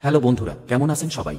Hello বন্ধুরা, কেমন আছেন সবাই?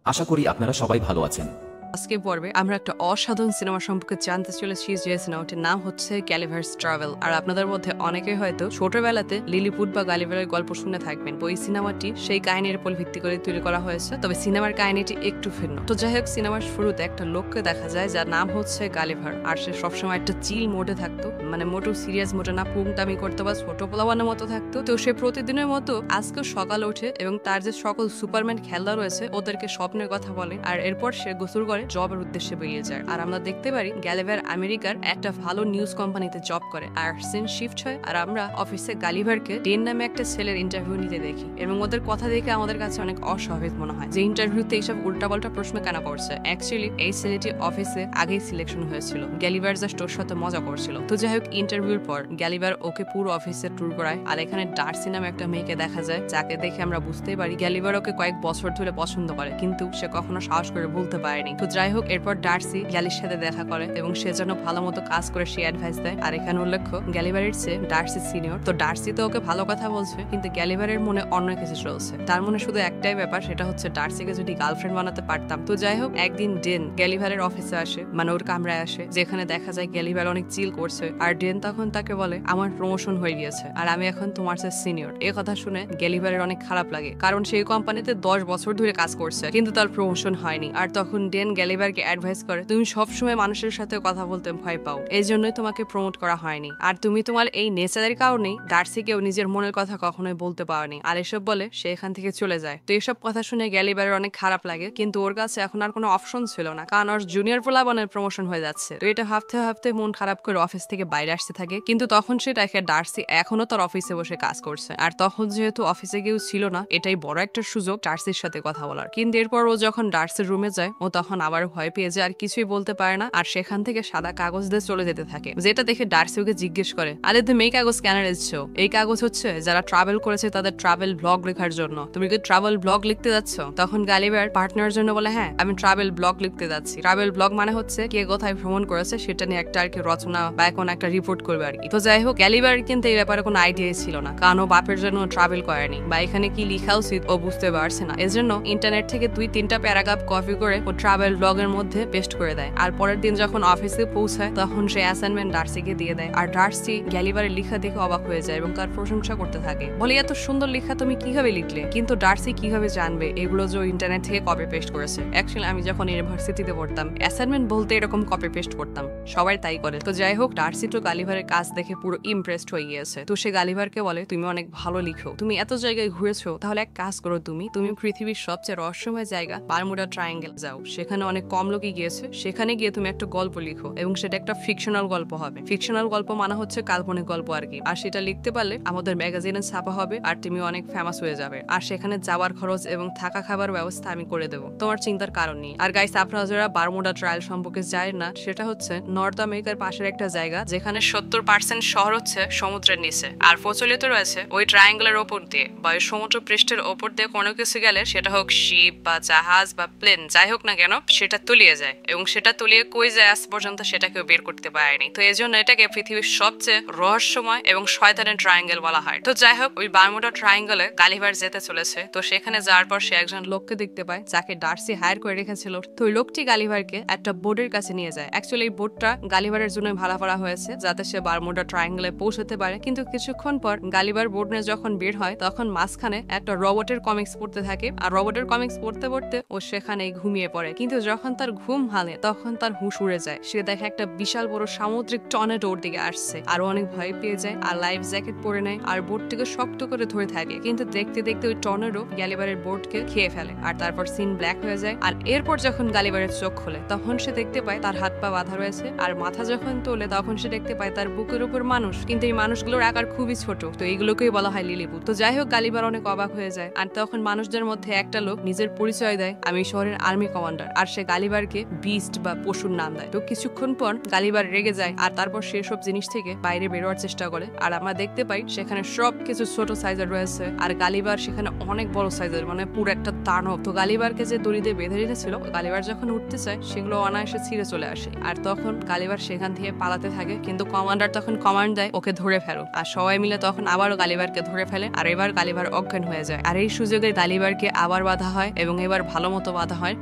আশা করি আপনারা সবাই ভালো আছেন। আজকে পর্বে আমরা একটা অসাধারণ সিনেমা সম্পর্কে জানতে চলেছি, যে সিনেমাটির নাম হচ্ছে গ্যালিভার্স ট্রাভেল। আর আপনাদের মধ্যে অনেকেই হয়তো ছোটবেলাতে লিলিপুট বা গালিভারের গল্প শুনে থাকবেন। ওই সিনেমাটি সেই কাহিনীর উপর ভিত্তি করে তৈরি করা হয়েছে, তবে সিনেমার কাহিনীটি একটু ভিন্ন। তো যাই হোক, সিনেমার শুরুতে একটা লোককে দেখা যায় যার নাম হচ্ছে গালিভার। আর সে সবসময় একটা চিল মোডে থাকতো, মানে মোটো সিরিয়াস মোডে না, পুংটামি করতো বা ছোট পোলাওয়ানের মতো থাকতো। তো সে প্রতিদিনের মতো আজকেও সকালে ওঠে এবং তার যে সকল সুপারম্যান খেলনা রয়েছে ওদেরকে স্বপ্নের কথা বলে, আর এরপর সে গোসল করে জবের উদ্দেশ্যে বেরিয়ে যায়। আর আমরা দেখতে পারি গ্যালিভার আমেরিকার একটা ভালো নিউজ কোম্পানিতে জব করে। আর সিন শিফট হয় আর আমরা অফিসে গালিভারকে ডেন নামে একটা ছেলের ইন্টারভিউ নিতে দেখি, এবং ওদের কথা দেখে আমাদের কাছে অনেক অস্বাভাবিক মনে হয় যে ইন্টারভিউতে এইসব উল্টাপাল্টা প্রশ্ন কেন করছে। অ্যাকচুয়ালি এই ছেলেটি অফিসে আগেই সিলেকশন হয়েছিল, গ্যালিভার জাস্ট ওর সাথে মজা করছিল। তো যাই হোক, ইন্টারভিউর পর গ্যালিভার ওকে পুরো অফিসে ট্যুর করায়। আর এখানে ডার্সি নামে একটা মেয়েকে দেখা যায়, যাকে দেখে আমরা বুঝতেই পারি গ্যালিভার ওকে কয়েক বছর ধরে পছন্দ করে, কিন্তু সে কখনো সাহস করে বলতে পারেনি। তো যাই হোক, এরপর ডার্সি গ্যালির সাথে দেখা করে এবং সে যেন ভালো মতো কাজ করে সে অ্যাডভাইস দেয়। আর এখানে উল্লেখ্য গ্যালিভারের চেয়ে ডার্সি সিনিয়র। তো ডার্সি তো ওকে ভালো কথা বলছে, কিন্তু গ্যালিভারের মনে অন্য কিছু চলছে। তার মনে শুধু একটাই ব্যাপার, সেটা হচ্ছে ডার্সিকে যদি গার্লফ্রেন্ড বানাতে পারতাম। তো যাই হোক, একদিন ডেন গ্যালিভারের অফিসে আসে, মানে ওর কামরায় আসে, যেখানে দেখা যায় গ্যালিভার অনেক চিল করছে। আর ডেন তখন তাকে বলে, আমার প্রমোশন হয়ে গিয়েছে আর আমি এখন তোমার চেয়ে সিনিয়র। এই কথা শুনে গ্যালিভারের অনেক খারাপ লাগে, কারণ সেই কোম্পানিতে 10 বছর ধরে কাজ করছে কিন্তু তার প্রমোশন হয়নি। আর তখন ডেন গ্যালিভারকে অ্যাডভাইস করে, তুমি সবসময় মানুষের সাথে কথা বলতে ভয় পাও, এই জন্যই তোমাকে প্রমোট করা হয়নি। আর তুমি তোমার এই নেচারের কারণেই ডার্সিকেও নিজের মনের কথা কখনোই বলতে পারোনি। আর এসব বলে সে এখান থেকে চলে যায়। তো এসব কথা শুনে গ্যালিভারের অনেক খারাপ লাগে, কিন্তু ওর কাছে এখন আর কোনো অপশন ছিল না, কারণ ওর জুনিয়র পোলাবনের প্রমোশন হয়ে যাচ্ছে। তো এটা ভাবতে ভাবতে মন খারাপ করে অফিস থেকে বাইরে আসতে থাকে। কিন্তু তখন সে দেখে ডার্সি এখনো তার অফিসে বসে কাজ করছে। আর তখন যেহেতু অফিসে কেউ ছিল না, এটাই বড় একটা সুযোগ ডার্সির সাথে কথা বলার। কিন্তু এরপর ও যখন ডার্সির রুমে যায়, ও তখন আবার ভয় পেয়ে যায় আর কিছুই বলতে পারে না। আর সেখান থেকে সাদা কাগজ দিয়ে চলে যেতে থাকে, যেটা দেখে ডার্সি ওকে জিজ্ঞেস করে, আরে তুমি এই কাগজ কেন রেখেছো? এই কাগজ হচ্ছে যারা ট্রাভেল করেছে তাদের ট্রাভেল ব্লগ লেখার জন্য, তুমি কি ট্রাভেল ব্লগ লিখতে যাচ্ছ? তখন গালিভার পার্টনারের জন্য বলে, হ্যাঁ আমি ট্রাভেল ব্লগ লিখতে যাচ্ছি। ট্রাভেল ব্লগ মানে হচ্ছে কে কোথায় ভ্রমণ করেছে সেটা নিয়ে একটা আর কি রচনা বা কোনো একটা রিপোর্ট করবে আর কি। তো যাই হোক, গ্যালিভার কিন্তু এই ব্যাপারে কোনো আইডিয়াই ছিল না, কারণ ও বাপের জন্য ট্রাভেল করেনি বা এখানে কি লেখা উচিত ও বুঝতে পারছে না। এজন্য ইন্টারনেট থেকে 2-3টা প্যারাগ্রাফ কপি করে ও ট্রাভেল ব্লগের মধ্যে পেস্ট করে দেয়। আর পরের দিন যখন অফিসে পৌঁছায় তখন সে অ্যাসাইনমেন্ট ডার্সিকে দিয়ে দেয়। আর ডার্সি গ্যালিভারের লেখা দেখে অবাক হয়ে যায় এবং তার প্রশংসা করতে থাকে, বলে এত সুন্দর লেখা তুমি কিভাবে লিখলে? কিন্তু ডার্সি কিভাবে জানবে এগুলো যে ইন্টারনেট থেকে কপি পেস্ট করেছে? অ্যাকচুয়ালি আমি যখন ইউনিভার্সিটিতে পড়তাম, অ্যাসাইনমেন্ট বলতে এরকম কপি পেস্ট করতাম, সবাই তাই করে। তো যাই হোক, ডার্সি তো গালিভারের কাজ দেখে পুরো ইমপ্রেসড হয়ে গিয়েছে। তো সে গালিভারকে বলে, তুমি অনেক ভালো লিখো, তুমি এত জায়গায় ঘুরেছো, তাহলে এক কাজ করো, তুমি পৃথিবীর সবচেয়ে রহস্যময় জায়গা বারমুডা ট্রায়াঙ্গেল যাও, সেখানে অনেক কম লোকই গিয়েছে, সেখানে গিয়ে তুমি একটা গল্প লিখো এবং সেটা একটা ফিকশনাল গল্প হবে। ফিকশনাল গল্প মানে হচ্ছে কাল্পনিক গল্প আর কি। আর সেটা লিখতে পারলে আমাদের ম্যাগাজিনে ছাপা হবে আর তুমি অনেক ফেমাস হয়ে যাবে। আর সেখানে যাওয়ার খরচ এবং থাকা খাবার ব্যবস্থা আমি করে দেবো, তোমার চিন্তার কারণ নেই। আর গাইস, আপনারা যারা বারমুডা ট্রায়াল সম্পর্কে জানেন না, সেটা হচ্ছে নর্থ আমেরিকার পাশের একটা জায়গা, যেখানে 70% শহর হচ্ছে সমুদ্রের নিচে। আর প্রচলিত রয়েছে ওই ট্রায়াঙ্গেলের ওপর দিয়ে বা ওই সমুদ্র পৃষ্ঠের ওপর দিয়ে কোনো কিছু গেলে, সেটা হোক শিপ বা জাহাজ বা প্লেন, যাই হোক না কেন, সেটা তলিয়ে যায় এবং সেটা তলিয়ে কই যায় আজ পর্যন্ত সেটা কেউ বের করতে পারেনি। তো এই জন্য এটাকে পৃথিবীর সবচেয়ে রহস্যময় এবং শয়তানের ট্রায়াঙ্গেল বলা হয়। তো যাই হোক, ওই বারমুডা ট্রায়াঙ্গেলে গালিভার যেতে চলেছে। তো সেখানে যাওয়ার পর সে একজন লোককে দেখতে পায়, যাকে ডার্সি হায়ার করে রেখেছিল। তো ওই লোকটি গালিভারকে একটা বোর্ডের কাছে নিয়ে যায়। অ্যাকচুয়ালি এই বোর্ডটা গালিভারের জন্য ভাড়া করা হয়েছে, যাতে সে বারমুডা ট্রায়াঙ্গেলে পৌঁছতে পারে। কিন্তু কিছুক্ষণ পর গালিভার বোর্ড নিয়ে যখন বের হয়, তখন মাঝখানে একটা রোবটের কমিক্স পড়তে থাকে। আর রোবটের কমিক্স পড়তে পড়তে ও সেখানে ঘুমিয়ে পড়ে। কিন্তু যখন তার ঘুম ভাঙে তখন তার হুঁশ উড়ে যায়। সে দেখে একটা বিশাল বড় সামুদ্রিক টর্নেডো ওর দিকে আসছে। আর অনেক ভয় পেয়ে যায় আর লাইফ জ্যাকেট পরে নেয় আর বোটটিকে শক্ত করে ধরে থাকে। কিন্তু দেখতে দেখতে ওই টর্নেডো গ্যালিভারের বোটকে খেয়ে ফেলে আর তারপর সিন ব্ল্যাক হয়ে যায়। আর এরপর যখন গালিভারের চোখ খোলে, তখন সে দেখতে পায় তার হাত পা বাঁধা রয়েছে। আর মাথা যখন তোলে, তখন সে দেখতে পায় তার বুকের উপর মানুষ, কিন্তু এই মানুষগুলোর আকার খুবই ছোট। তো এইগুলোকেই বলা হয় লিলিপুট। তো যাই হোক, গালিভার অনেক অবাক হয়ে যায়। আর তখন মানুষদের মধ্যে একটা লোক নিজের পরিচয় দেয়, আমি শহরের আর্মি কমান্ডার। আর সে গালিবারকে বিস্ট বা পশুর নাম দেয়। তো কিছুক্ষণ পর গালিবার রেগে যায় আর তারপর সেসব জিনিস থেকে বাইরে বেরোয়ার চেষ্টা করে। আর আমরা দেখতে পাই সেখানে সবকিছু ছোট সাইজের রয়েছে আর গালিবার সেখানে অনেক বড় সাইজের, মানে পুরো একটা দানব। তো গালিবারকে যে দড়ি দিয়ে বেঁধে রেখেছিল, গালিবার যখন উঠতে চায় সেগুলো অনায়াসে ছিঁড়ে চলে আসে। আর তখন গালিবার সেখান থেকে পালাতে থাকে, কিন্তু কমান্ডার তখন কমান্ড দেয় ওকে ধরে ফেলো। আর সবাই মিলে তখন আবারও গালিবারকে ধরে ফেলে আর এবার গালিবার অজ্ঞান হয়ে যায়। আর এই সুযোগে গালিবারকে আবার বাধা হয় এবং এবার ভালো মতো বাধা হয়।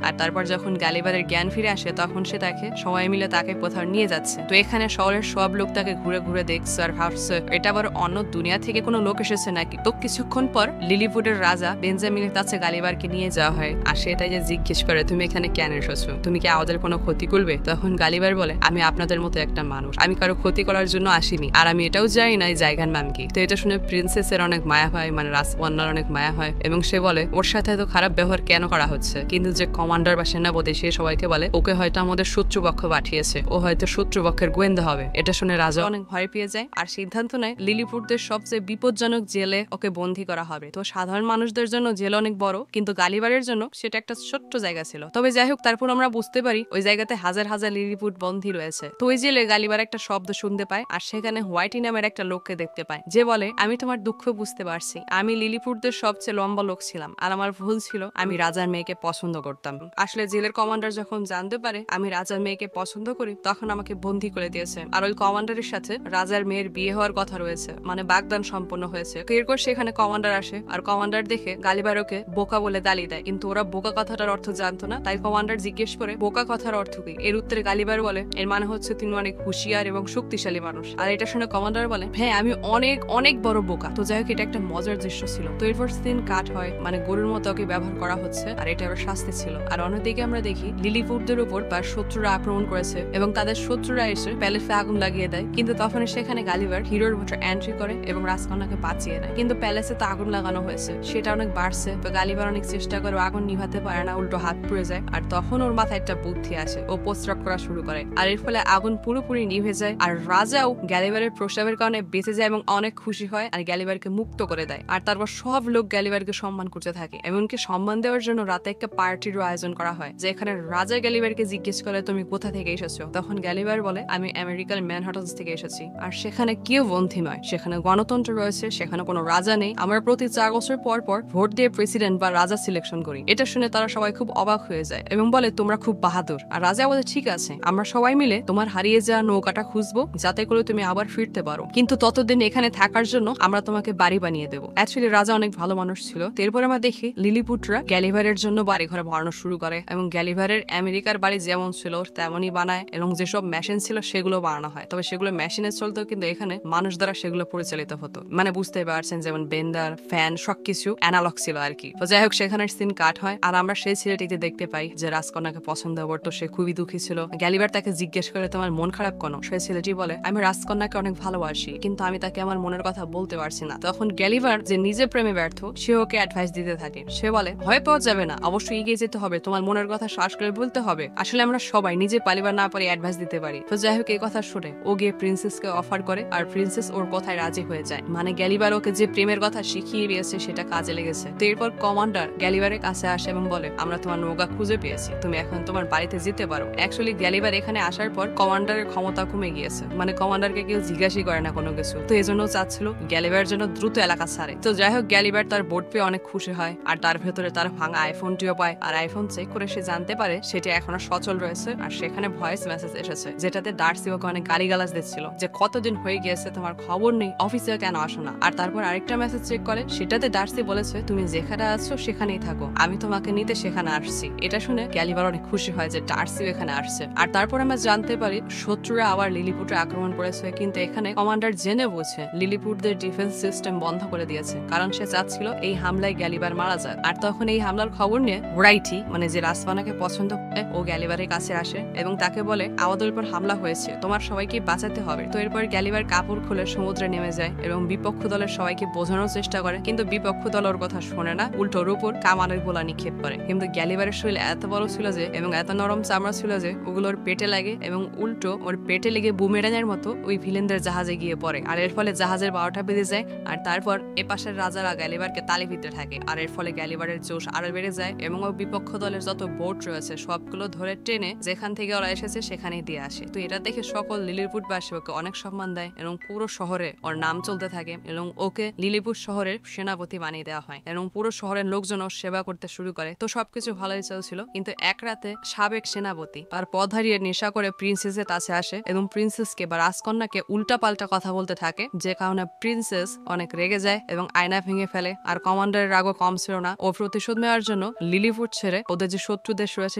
আর তারপর যখন গালিবারের জ্ঞান ফিরে আসে তখন সে দেখে সবাই মিলে তাকে কোথাও নিয়ে যাচ্ছে। তো এখানে শহরের সব লোক তাকে ঘুরে ঘুরে দেখছে আর ভাবছে এটা আবার অন্য দুনিয়া থেকে কোনো লোক এসেছে নাকি। তো কিছুক্ষণ পর লিলিপুটের রাজা বেঞ্জামিনের কাছে গালিবারকে নিয়ে যাওয়া হয় আর সে তাই যে জিজ্ঞেস করে তুমি এখানে কেন এসেছো, তুমি কি আমাদের কোনো ক্ষতি করবে? তখন গালিবার বলে আমি আপনাদের মতো একটা মানুষ, আমি কারো ক্ষতি করার জন্য আসিনি আর আমি এটাও জানি না এই জায়গার নাম কি। তো এটা শুনে প্রিন্সেসের অনেক মায়া হয়, মানে রাজকন্যার অনেক মায়া হয় এবং সে বলে ওর সাথে এত খারাপ ব্যবহার কেন করা হচ্ছে। কিন্তু যে কমান্ডার বা সেনাপতি সে সবাইকে বলে ওকে হয়তো আমাদের শত্রুপক্ষ পাঠিয়েছে, ও হয়তো শত্রুপক্ষের গোয়েন্দা হবে। এটা শুনে রাজা অনেক ভয় পেয়ে যায় আর সিদ্ধান্ত নেয় লিলিপুটদের সবচেয়ে বিপজ্জনক জেলে ওকে বন্দী করা হবে। তো সাধারণ মানুষদের জন্য জেল অনেক বড়, কিন্তু গালিবারের জন্য সেটা একটা ছোট্ট জায়গা ছিল। তবে যাই হোক, তারপর আমরা বুঝতে পারি ওই জায়গাতে হাজার হাজার লিলিপুট বন্দী রয়েছে। তো ওই জেলে গালিবার একটা শব্দ শুনতে পায় আর সেখানে হোয়াইটি নামের একটা লোককে দেখতে পায় যে বলে আমি তোমার দুঃখ বুঝতে পারছি, আমি লিলিপুটদের সবচেয়ে লম্বা লোক ছিলাম আর আমার ভুল ছিল, আমি রাজার মেয়েকে পছন্দ করতাম। আসলে জেলের কমান্ডার যখন জানতে পারে আমি রাজার মেয়েকে পছন্দ করি তখন আমাকে বন্দী করে দিয়েছে। আর ওই কমান্ডারের সাথে রাজার মেয়ের বিয়ে হওয়ার কথা রয়েছে, মানে বাগদান সম্পন্ন হয়েছে। এরপর সেখানে কমান্ডার আসে আর কমান্ডার দেখে গালিবারকে বোকা বলে গালি দেয়, কিন্তু ওরা বোকা কথাটার অর্থ জানতো না। তাই কমান্ডার জিজ্ঞেস করে বোকা কথার অর্থ কি। এর উত্তরে গালিবার বলে এর মানে হচ্ছে তুমি অনেক হুঁশিয়ার এবং শক্তিশালী মানুষ। আর এটা শুনে কমান্ডার বলে হ্যাঁ আমি অনেক অনেক বড় বোকা। তো যাই হোক, এটা একটা মজার দৃশ্য ছিল। তো এরপর সিন কাট হয়, মানে গরুর মতো ওকে ব্যবহার করা হচ্ছে আর এটা আবার শাস্তি ছিল। আর অন্যদিকে আমরা দেখি লিলিপুটদের উপর তার শত্রুরা আক্রমণ করেছে এবং তাদের শত্রুরা এসে প্যালেসে আগুন লাগিয়ে দেয়। কিন্তু তখন সেখানে গালিবার হিরোর ভোটার এন্ট্রি করে এবং রাজকন্যাকে বাঁচিয়ে নেয়। কিন্তু প্যালেসে তো আগুন লাগানো হয়েছে, সেটা অনেক বাড়ছে। তো গালিবার অনেক চেষ্টা করে আগুন নিভাতে পারে না, উল্টো হাত পুড়ে যায়। আর তখন ওর মাথায় একটা বুদ্ধি আসে, ও প্রস্রাব করা শুরু করে আর এর ফলে আগুন পুরোপুরি নিভে যায়। আর রাজাও গ্যালিবারের প্রস্রাবের কারণে বেঁচে যায় এবং অনেক খুশি হয় আর গ্যালিবারকে মুক্ত করে দেয়। আর তারপর সব লোক গ্যালিবারকে সম্মান করতে থাকে। এমনকি সম্মান দেওয়ার জন্য রাতে একটা পার্টিরও আয়োজন করা হয়, যেখানে রাজা গ্যালিবারকে জিজ্ঞেস করে তুমি কোথা থেকে এসেছো। তখন গ্যালিবার বলে আমি আমেরিকার ম্যানহাটন থেকে এসেছি। আর সেখানে কেউ বন্দী নয়, সেখানে গণতন্ত্র রয়েছে, সেখানে কোনো রাজা নেই। আমরা প্রতি 4 বছর পর পর ভোট দিয়ে প্রেসিডেন্ট বা রাজা সিলেকশন করি। এটা শুনে তারা সবাই খুব অবাক হয়ে যায় এবং বলে তোমরা খুব বাহাদুর। আর রাজা বলে ঠিক আছে, আমরা সবাই মিলে তোমার হারিয়ে যাওয়া নৌকাটা খুঁজবো যাতে করে তুমি আবার ফিরতে পারো, কিন্তু ততদিন এখানে থাকার জন্য আমরা তোমাকে বাড়ি বানিয়ে দেবো। অ্যাকচুয়ালি রাজা অনেক ভালো মানুষ ছিল। এরপর আমরা দেখি লিলিপুটরা গ্যালিভারের জন্য বাড়ি ঘরে বানানো শুরু করে এবং গ্যালিভারের আমেরিকার বাড়ি যেমন ছিল তেমনই বানায় এবং যেসব মেশিন ছিল সেগুলো বানানো হয়। তবে সেগুলো মেশিনে চলতো, কিন্তু এখানে মানুষ দ্বারা সেগুলো পরিচালিত হতো। মানে বুঝতে পারছেন, যেমন বেন্ডার, ফ্যান সবকিছু অ্যানালগ ছিল আর কি। তো যাই হোক, সেখানের সিন কাট হয় আর আমরা সেই ছেলেটিকে দেখতে পাই যে রাজকন্যাকে পছন্দ করতো। সে খুবই দুঃখী ছিল। গ্যালিবার তাকে জিজ্ঞেস করে তোমার মন খারাপ কেন? সেই ছেলেটি বলে আমি রাজকন্যাকে অনেক ভালোবাসি, কিন্তু আমি তাকে আমার মনের কথা বলতে পারছি না। তখন গ্যালিবার যে নিজে প্রেমে ব্যর্থ, সে ওকে অ্যাডভাইস দিতে থাকে। সে বলে ভয় পাওয়া যাবে না, অবশ্যই এগিয়ে যেতে হবে, তোমার মনের কথা শ্বাস করে বলতে হবে। আসলে আমরা সবাই নিজে পালিবার না পারি অ্যাডভাইস দিতে পারি। তো যাই হোক, এই কথা শুনে ও গিয়ে প্রিন্সেসকে অফার করে আর প্রিন্সেস ওর কথায় রাজি হয়ে যায়। মানে গ্যালিবার ওকে যে প্রেমের কথা শিখিয়ে দিয়েছে সেটা কাজে লেগেছে। তো এরপর কমান্ডার গ্যালিবারের কাছে আসে এবং বলে আমরা তোমার নৌকা খুঁজে পেয়েছি, তুমি এখন তোমার বাড়িতে যেতে পারো। অ্যাকচুয়ালি গ্যালিবার এখানে আসার পর কমান্ডারের ক্ষমতা কমে গিয়েছে, মানে কমান্ডারকে কেউ জিজ্ঞাসা করে না কোনো কিছু। তো এই জন্য চাচ্ছিল গ্যালিবার যেন দ্রুত এলাকা ছাড়ে। তো যাই হোক, গ্যালিবার তার বোট পেয়ে অনেক খুশি হয় আর তার ভেতরে তার ভাঙা আইফোনটিও পায়। আর আইফোন চেক করে সে জানতে পারে সেটি এখনো সচল রয়েছে আর সেখানে ভয়েস মেসেজ এসেছে যেটাতে ডার্সি ওকে অনেক গালিগালাজ দিচ্ছিল যে কতদিন হয়ে গিয়েছে তোমার খবর নেই, অফিসে কেন আসো না। আর তারপর আরেকটা মেসেজ চেক করে, সেটাতে ডার্সি বলেছে তুমি যেখানে আছো সেখানেই থাকো, আমি তোমাকে নিতে সেখানে আসছি। এটা শুনে গ্যালিবার অনেক খুশি হয় যে ডার্সি এখানে আসছে। আর তারপর আমরা জানতে পারি শত্রুরা আবার লিলিপুটে আক্রমণ করেছে, কিন্তু এখানে কমান্ডার জেনে বুঝে লিলিপুটদের ডিফেন্স সিস্টেম বন্ধ করে দিয়েছে, কারণ সে চাচ্ছিল এই হামলায় গ্যালিবার মারা যায়। আর তখন এই হামলার খবর নিয়ে হোরাইটি, মানে যে রাজকন্যাকে পছন্দ করে, ও গ্যালিবারের কাছে আসে এবং তাকে বলে আমাদের উপর হামলা হয়েছে, তোমার সবাইকে বাঁচাতে হবে। তো এরপর গ্যালিবার কাপড় খুলে সমুদ্রে নেমে যায় এবং বিপক্ষ দলের সবাইকে বোঝানোর চেষ্টা করে, কিন্তু বিপক্ষ দল ওর কথা শোনে না, উল্টো ওর উপর কামানের গোলা নিক্ষেপ করে। কিন্তু গ্যালিবারের শরীর এত বড় ছিল যে এবং এত নরম চামড়া ছিল যে ওগুলোর পেটে লাগে এবং উল্টো ওর পেটে লেগে বুমেরাঙের মতো ওই ভিলেনদের জাহাজে গিয়ে পড়ে। আর এর ফলে জাহাজের 12টা বেজে যায়। আর তারপর এপাশের রাজারা গ্যালিবারকে তালি দিতে থাকে আর এর ফলে গ্যালিবারের জোশ আরো বেড়ে যায় এবং ও বিপক্ষ দলের যত বোট রোড রয়েছে সবগুলো ধরে টেনে যেখান থেকে ওরা এসেছে সেখানেই দিয়ে আসে। তো এটা দেখে সকল লিলিপুটবাসী ওকে অনেক সম্মান দেয় এবং পুরো শহরে ওর নাম চলতে থাকে এবং ওকে লিলিপুট শহরের সেনাপতি বানিয়ে দেওয়া হয় এবং পুরো শহরের লোকজন ওর সেবা করতে শুরু করে। তো সবকিছু ভালোই চলছিল, কিন্তু এক রাতে সাবেক সেনাপতি তার পথ হারিয়ে নেশা করে প্রিন্সেসের কাছে আসে এবং প্রিন্সেসকে বা রাজকন্যাকে উল্টা পাল্টা কথা বলতে থাকে, যে কারণে প্রিন্সেস অনেক রেগে যায় এবং আয়না ভেঙে ফেলে। আর কমান্ডারের রাগও কম ছিল না, ও প্রতিশোধ নেওয়ার জন্য লিলিপুট ছেড়ে ওদের যে শত্রু দেশ রয়েছে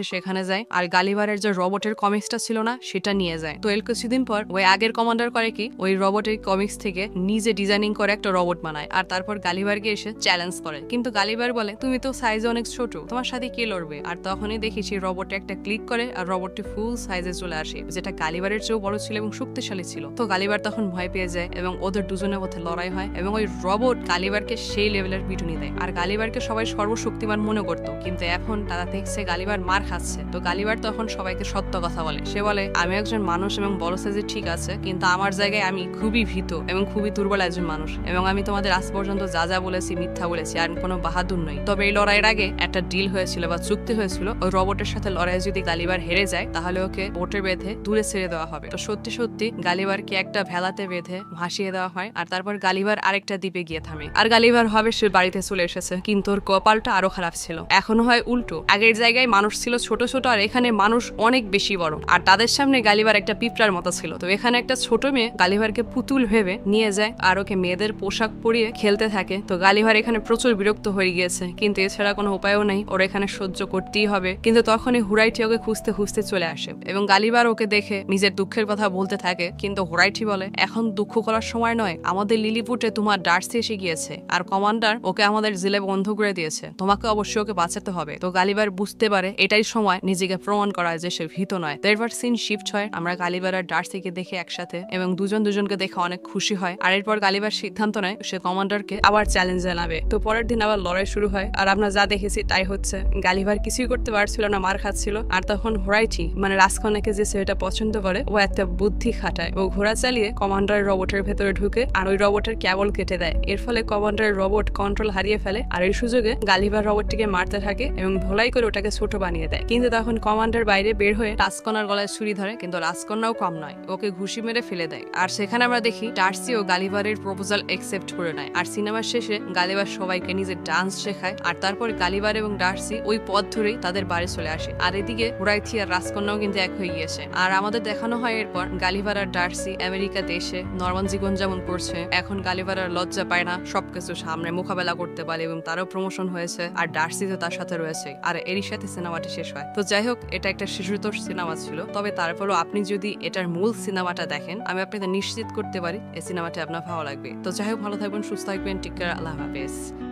সেখানে যায় আর গালিভারের যে রোবটের কমিক্সটা ছিল না সেটা নিয়ে যায়। তো এর কিছুদিন পর ওই আগের কমান্ডার করে কি, ওই রোবটের কমিক্স থেকে নিজে ডিজাইনিং করে একটা রোবট বানায় আর তারপর গালিভারকে এসে চ্যালেঞ্জ করে। কিন্তু গালিভার বলে তুমি তো সাইজে অনেক ছোট, তোমার সাথে কে লড়বে? আর তখনই দেখি সেই রোবটে একটা ক্লিক করে আর রোবটটি ফুল সাইজে চলে আসে, যেটা গালিভারের চেয়েও বড় ছিল এবং শক্তিশালী ছিল। তো গালিভার তখন ভয় পেয়ে যায় এবং ওদের দুজনের মধ্যে লড়াই হয় এবং ওই রোবট গালিভারকে সেই লেভেলের পিটুনি দেয়। আর গালিভারকে সবাই সর্বশক্তিমান মনে করতো, কিন্তু এখন তারা দেখছে গালিভার মার খাচ্ছে। তো গালিভার তখন সবাইকে সত্য কথা বলে, সে বলে আমি একজন মানুষ এবং বড় সাইজে ঠিক আছে, কিন্তু আমার জায়গায় আমি খুবই ভীত এবং খুবই দুর্বল একজন মানুষ এবং আমি তোমাদের আজ পর্যন্ত যা যা বলেছি মিথ্যা বলেছি আর কোনো বাহাদুর নই। তবে এই লড়াইয়ের আগে একটা ডিল হয়েছিল বা চুক্তি হয়েছিল, ওই রোবটের সাথে লড়াই যদি গালিভার হেরে যায় তাহলে ওকে বোটে বেঁধে দূরে ছেড়ে দেওয়া হবে। তো সত্যি সত্যি গালিভারকে একটা ভেলাতে বেঁধে ভাসিয়ে দেওয়া হয় আর তারপর গালিভার আরেকটা দ্বীপে গিয়ে থামে। আর গালিভার ভাবে সে বাড়িতে চলে এসেছে, কিন্তু ওর কপালটা আরো খারাপ ছিল। এখনো হয় উল্টো, আগের জায়গায় মানুষ ছিল ছোট ছোট আর এখানে মানুষ অনেক বেশি বড় আর তাদের সামনে গালিভার একটা পিঁপড়ার মতো ছিল। তো এখানে একটা ছোট মেয়ে গালিভারকে পুতুল ভেবে নিয়ে যায় আর ওকে মেয়েদের পোশাক পরিয়ে খেলতে থাকে। তো গালিভার এখানে প্রচুর বিরক্ত হয়ে গিয়েছে, কিন্তু এছাড়া কোনো উপায়ও নেই, ওর এখানে সহ্য করতেই হবে। কিন্তু তখনই হুরাইটি ওকে খুঁজতে খুঁজতে চলে আসে এবং গালিভার ওকে দেখে নিজের দুঃখের কথা বলতে থাকে, কিন্তু হুরাইটি বলে এখন দুঃখ করার সময় নয়, আমাদের লিলিপুটে তোমার ডার্সি এসে গিয়েছে আর কমান্ডার ওকে আমাদের জেলে বন্ধ করে দিয়েছে, তোমাকে অবশ্যই ওকে বাঁচাতে হবে। তো গালিভার বুঝতে পারে এটাই সময় নিজেকে প্রমাণ করা যে সে ভীত নয়। তো এরপর সিন শিফট হয়, আমরা গালিভার আর ডার্সিকে দেখে একসাথে এবং দুজনকে দেখে অনেক খুশি হয়। আর এরপর গালিভার সিদ্ধান্ত নেয় সে কমান্ডারকে আবার চ্যালেঞ্জ জানাবে। তো পরের দিন আবার লড়াই শুরু হয় আর আমরা যা দেখেছি তাই হচ্ছে, গালিভার কিছুই করতে পারছিল না, মার খাচ্ছিল। আর তখন হোরাইটি মানে রাজকন্যাকে যে ছেলেটা পছন্দ করে ও একটা বুদ্ধি খাটায়, ও ঘোড়া চালিয়ে কমান্ডারের রোবটের ভেতরে ঢুকে আর ওই রোবটের কেবল কেটে দেয়। এর ফলে কমান্ডারের রোবট কন্ট্রোল হারিয়ে ফেলে আর এই সুযোগে গালিভার রোবটটিকে মারতে থাকে এবং ধোলাই করে ওটাকে ছোট বানিয়ে দেয়। কিন্তু তখন কমান্ডার বাইরে বের হয়ে রাজকন্যার গলায় ছুরি ধরে, কিন্তু রাজকন্যাও কম নয়, ওকে ঘুষি মেরে ফেলে দেয়। আর সেখানে আমরা দেখি ডার্সি ও গালিভারের প্রপোজাল একসেপ্ট করে নেয়। আর সিনেমার শেষে গালিভার সবাইকে নিজের ডান্স শেখায় আর তারপর গালিভার এবং ডার্সি ওই পথ ধরেই তাদের বাড়ি চলে আসে। আর এদিকে হুরাইথি আর রাজকন্যাও কিন্তু এক হয়ে গিয়েছে। আর আমাদের দেখানো হয় এরপর গালিভার আর ডার্সি আমেরিকা দেশে নরমাল জীবন যেমন করছে। এখন গালিভার আর লজ্জা পায় না, সবকিছু সামনে মোকাবেলা করতে পারে এবং তারও প্রমোশন হয়েছে আর ডার্সি তো তার সাথে রয়েছে। আর এরই সাথে সিনেমাটি শেষ হয়। তো যাই হোক, এটা একটা শিশুতোষ সিনেমা ছিল, তবে তারপরও আপনি যদি এটার মূল সিনেমাটা দেখেন আমি আপনাদের নিশ্চিত করতে পারি এই সিনেমাটি আপনার ভালো লাগবে। তো যাই হোক, ভালো থাকবেন, সুস্থ থাকবেন, টেক কেয়ার, আল্লাহ হাফেজ।